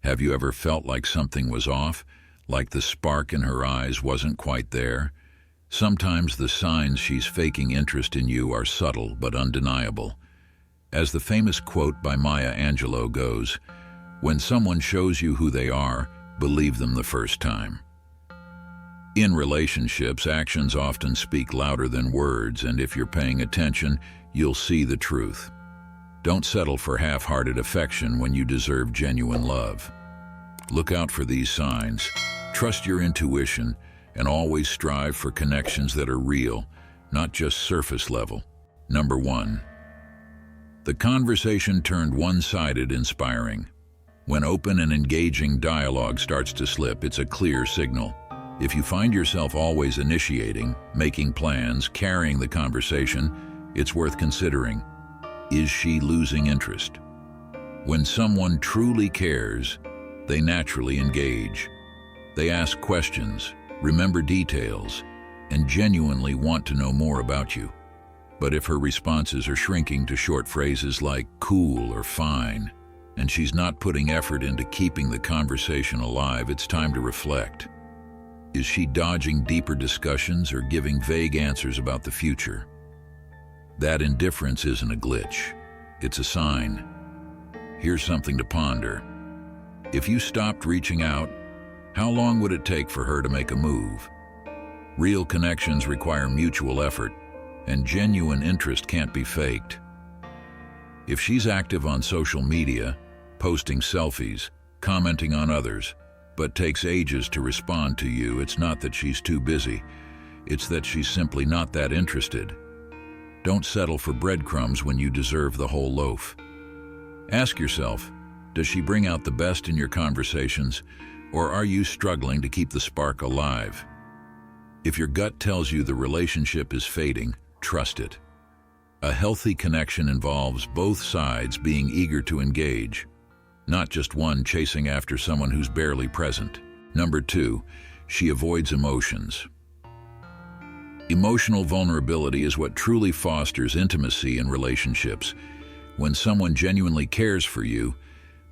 Have you ever felt like something was off, like the spark in her eyes wasn't quite there? Sometimes the signs she's faking interest in you are subtle but undeniable. As the famous quote by Maya Angelou goes, "When someone shows you who they are, believe them the first time." In relationships, actions often speak louder than words, and if you're paying attention, you'll see the truth. Don't settle for half-hearted affection when you deserve genuine love. Look out for these signs, trust your intuition, and always strive for connections that are real, not just surface level. Number 1. The conversation turned one-sided inspiring. When open and engaging dialogue starts to slip, it's a clear signal. If you find yourself always initiating, making plans, carrying the conversation, it's worth considering. Is she losing interest? When someone truly cares, they naturally engage. They ask questions, remember details, and genuinely want to know more about you. But if her responses are shrinking to short phrases like cool or fine, and she's not putting effort into keeping the conversation alive, it's time to reflect. Is she dodging deeper discussions or giving vague answers about the future? That indifference isn't a glitch, it's a sign. Here's something to ponder. If you stopped reaching out, how long would it take for her to make a move? Real connections require mutual effort, and genuine interest can't be faked. If she's active on social media, posting selfies, commenting on others, but takes ages to respond to you, it's not that she's too busy, it's that she's simply not that interested. Don't settle for breadcrumbs when you deserve the whole loaf. Ask yourself, does she bring out the best in your conversations, or are you struggling to keep the spark alive? If your gut tells you the relationship is fading, trust it. A healthy connection involves both sides being eager to engage, not just one chasing after someone who's barely present. Number 2, she avoids emotions. Emotional vulnerability is what truly fosters intimacy in relationships. When someone genuinely cares for you,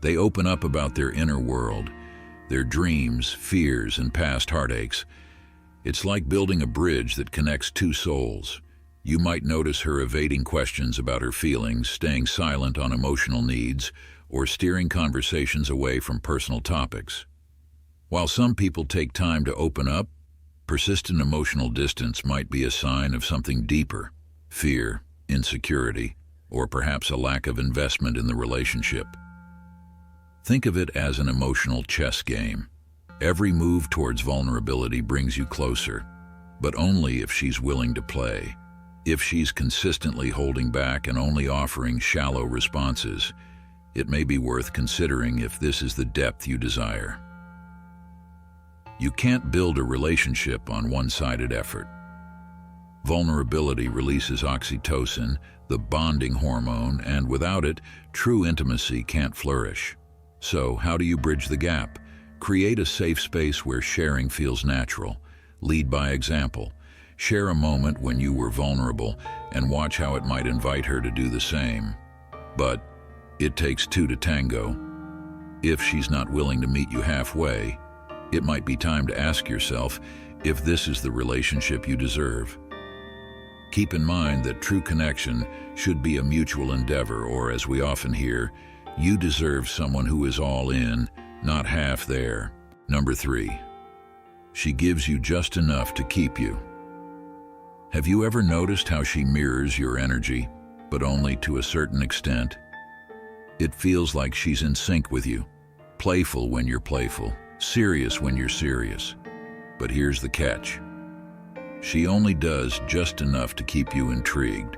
they open up about their inner world, their dreams, fears, and past heartaches. It's like building a bridge that connects two souls. You might notice her evading questions about her feelings, staying silent on emotional needs, or steering conversations away from personal topics. While some people take time to open up, persistent emotional distance might be a sign of something deeper: fear, insecurity, or perhaps a lack of investment in the relationship. Think of it as an emotional chess game. Every move towards vulnerability brings you closer, but only if she's willing to play. If she's consistently holding back and only offering shallow responses, it may be worth considering if this is the depth you desire. You can't build a relationship on one-sided effort. Vulnerability releases oxytocin, the bonding hormone, and without it, true intimacy can't flourish. So, how do you bridge the gap? Create a safe space where sharing feels natural. Lead by example. Share a moment when you were vulnerable and watch how it might invite her to do the same. But it takes two to tango. If she's not willing to meet you halfway, it might be time to ask yourself if this is the relationship you deserve. Keep in mind that true connection should be a mutual endeavor, or as we often hear, you deserve someone who is all in, not half there. Number 3, she gives you just enough to keep you. Have you ever noticed how she mirrors your energy, but only to a certain extent? It feels like she's in sync with you, playful when you're playful, serious when you're serious. But here's the catch. She only does just enough to keep you intrigued.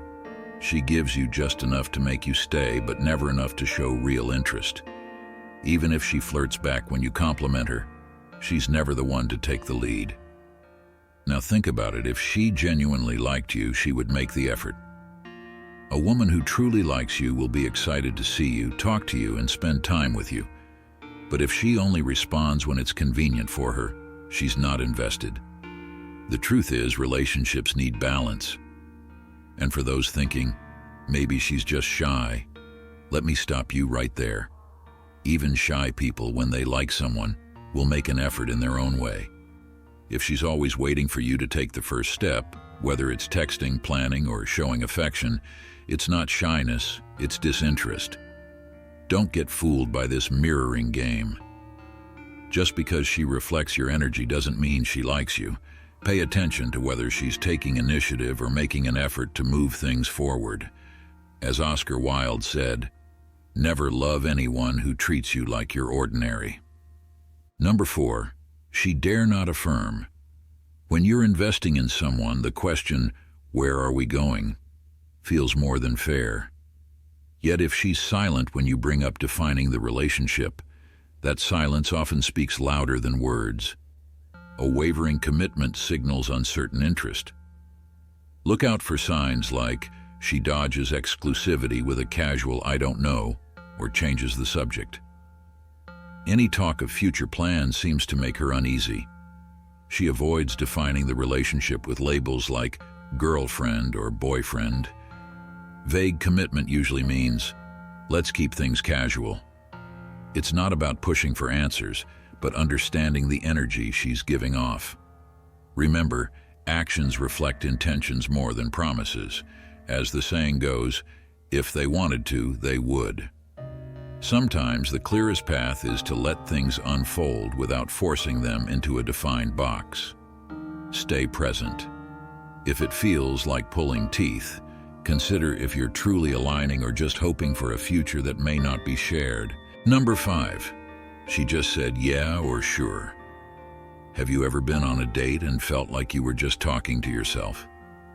She gives you just enough to make you stay, but never enough to show real interest. Even if she flirts back when you compliment her, she's never the one to take the lead. Now think about it. If she genuinely liked you, she would make the effort. A woman who truly likes you will be excited to see you, talk to you, and spend time with you. But if she only responds when it's convenient for her, she's not invested. The truth is, relationships need balance. And for those thinking, maybe she's just shy, let me stop you right there. Even shy people, when they like someone, will make an effort in their own way. If she's always waiting for you to take the first step, whether it's texting, planning, or showing affection, it's not shyness, it's disinterest. Don't get fooled by this mirroring game. Just because she reflects your energy doesn't mean she likes you. Pay attention to whether she's taking initiative or making an effort to move things forward. As Oscar Wilde said, never love anyone who treats you like you're ordinary. Number 4, she dare not affirm. When you're investing in someone, the question, "Where are we going?" feels more than fair. Yet if she's silent when you bring up defining the relationship, that silence often speaks louder than words. A wavering commitment signals uncertain interest. Look out for signs like she dodges exclusivity with a casual "I don't know" or changes the subject. Any talk of future plans seems to make her uneasy. She avoids defining the relationship with labels like girlfriend or boyfriend. Vague commitment usually means, let's keep things casual. It's not about pushing for answers, but understanding the energy she's giving off. Remember, actions reflect intentions more than promises. As the saying goes, if they wanted to, they would. Sometimes the clearest path is to let things unfold without forcing them into a defined box. Stay present. If it feels like pulling teeth, consider if you're truly aligning or just hoping for a future that may not be shared. Number 5, she just said yeah or sure. Have you ever been on a date and felt like you were just talking to yourself?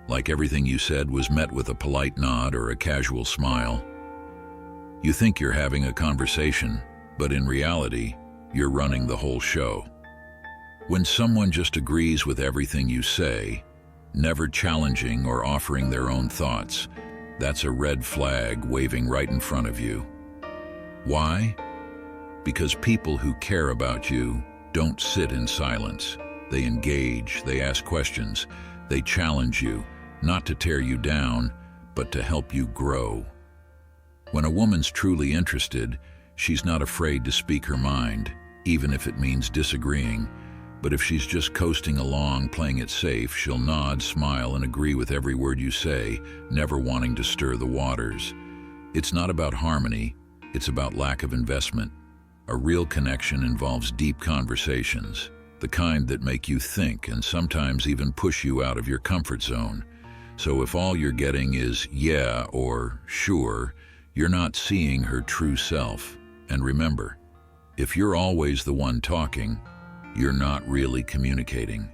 Like everything you said was met with a polite nod or a casual smile? You think you're having a conversation, but in reality, you're running the whole show. When someone just agrees with everything you say, never challenging or offering their own thoughts, that's a red flag waving right in front of you. Why? Because people who care about you don't sit in silence. They engage, they ask questions, they challenge you, not to tear you down, but to help you grow. When a woman's truly interested, she's not afraid to speak her mind, even if it means disagreeing. But if she's just coasting along, playing it safe, she'll nod, smile, and agree with every word you say, never wanting to stir the waters. It's not about harmony, it's about lack of investment. A real connection involves deep conversations, the kind that make you think and sometimes even push you out of your comfort zone. So if all you're getting is yeah or sure, you're not seeing her true self. And remember, if you're always the one talking, you're not really communicating.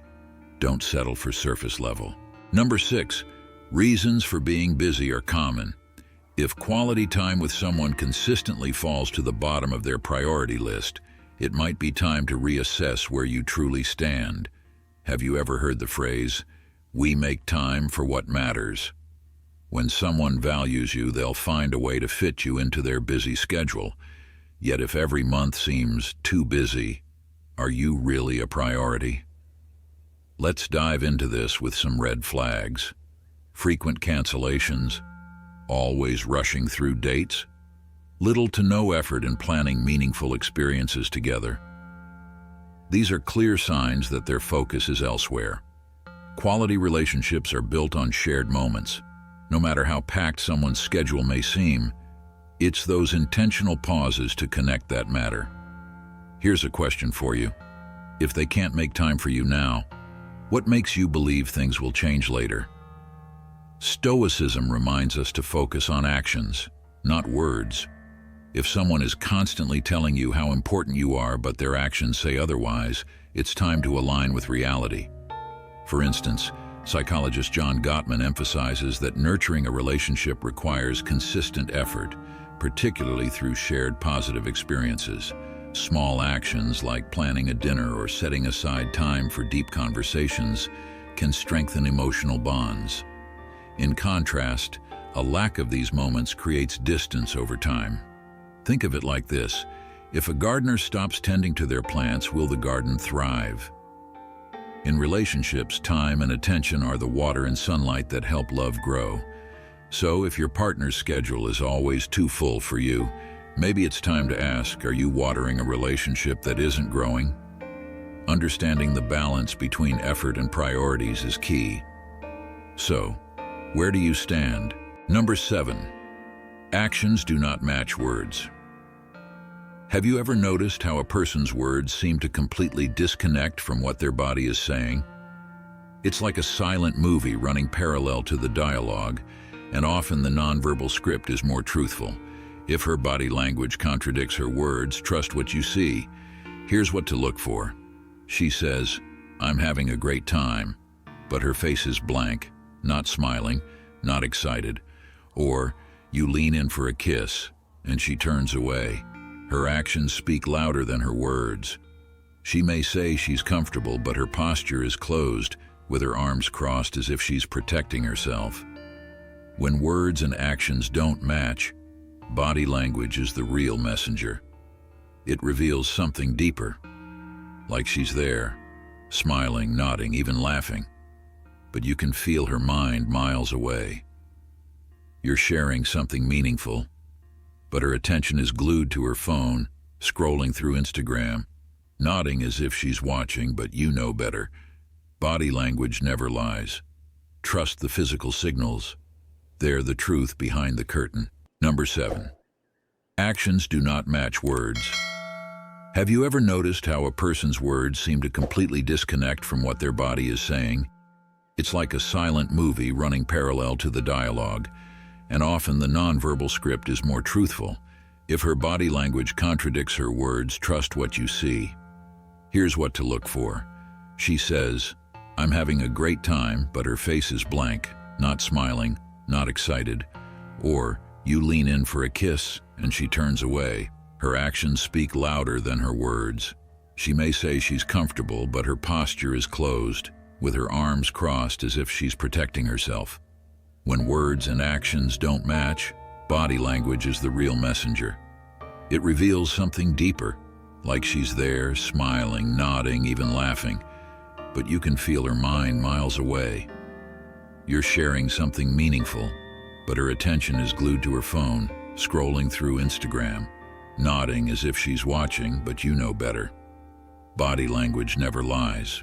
Don't settle for surface level. Number 6, reasons for being busy are common. If quality time with someone consistently falls to the bottom of their priority list, it might be time to reassess where you truly stand. Have you ever heard the phrase, "We make time for what matters"? When someone values you, they'll find a way to fit you into their busy schedule. Yet if every month seems too busy, are you really a priority? Let's dive into this with some red flags. Frequent cancellations, always rushing through dates, little to no effort in planning meaningful experiences together. These are clear signs that their focus is elsewhere. Quality relationships are built on shared moments. No matter how packed someone's schedule may seem, it's those intentional pauses to connect that matter. Here's a question for you. If they can't make time for you now, what makes you believe things will change later? Stoicism reminds us to focus on actions, not words. If someone is constantly telling you how important you are but their actions say otherwise, it's time to align with reality. For instance, psychologist John Gottman emphasizes that nurturing a relationship requires consistent effort, particularly through shared positive experiences. Small actions like planning a dinner or setting aside time for deep conversations can strengthen emotional bonds. In contrast, a lack of these moments creates distance over time. Think of it like this: if a gardener stops tending to their plants, will the garden thrive? In relationships, time and attention are the water and sunlight that help love grow. So if your partner's schedule is always too full for you, Maybe it's time to ask, are you watering a relationship that isn't growing? Understanding the balance between effort and priorities is key. So, where do you stand? Number 7. Actions do not match words. Have you ever noticed how a person's words seem to completely disconnect from what their body is saying? It's like a silent movie running parallel to the dialogue, and often the nonverbal script is more truthful. If her body language contradicts her words, trust what you see. Here's what to look for. She says, "I'm having a great time," but her face is blank, not smiling, not excited. Or, you lean in for a kiss, and she turns away. Her actions speak louder than her words. She may say she's comfortable, but her posture is closed, with her arms crossed as if she's protecting herself. When words and actions don't match, body language is the real messenger. It reveals something deeper, like she's there, smiling, nodding, even laughing, but you can feel her mind miles away. You're sharing something meaningful, but her attention is glued to her phone, scrolling through Instagram, nodding as if she's watching, but you know better. Body language never lies. Trust the physical signals. They're the truth behind the curtain. Number 7. Actions do not match words. Have you ever noticed how a person's words seem to completely disconnect from what their body is saying? It's like a silent movie running parallel to the dialogue, and often the nonverbal script is more truthful. If her body language contradicts her words, trust what you see. Here's what to look for. She says, "I'm having a great time," but her face is blank, not smiling, not excited. Or, you lean in for a kiss, and she turns away. Her actions speak louder than her words. She may say she's comfortable, but her posture is closed, with her arms crossed as if she's protecting herself. When words and actions don't match, body language is the real messenger. It reveals something deeper, like she's there, smiling, nodding, even laughing, but you can feel her mind miles away. You're sharing something meaningful, but her attention is glued to her phone, scrolling through Instagram, nodding as if she's watching, but you know better. Body language never lies.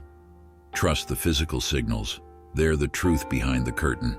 Trust the physical signals. They're the truth behind the curtain.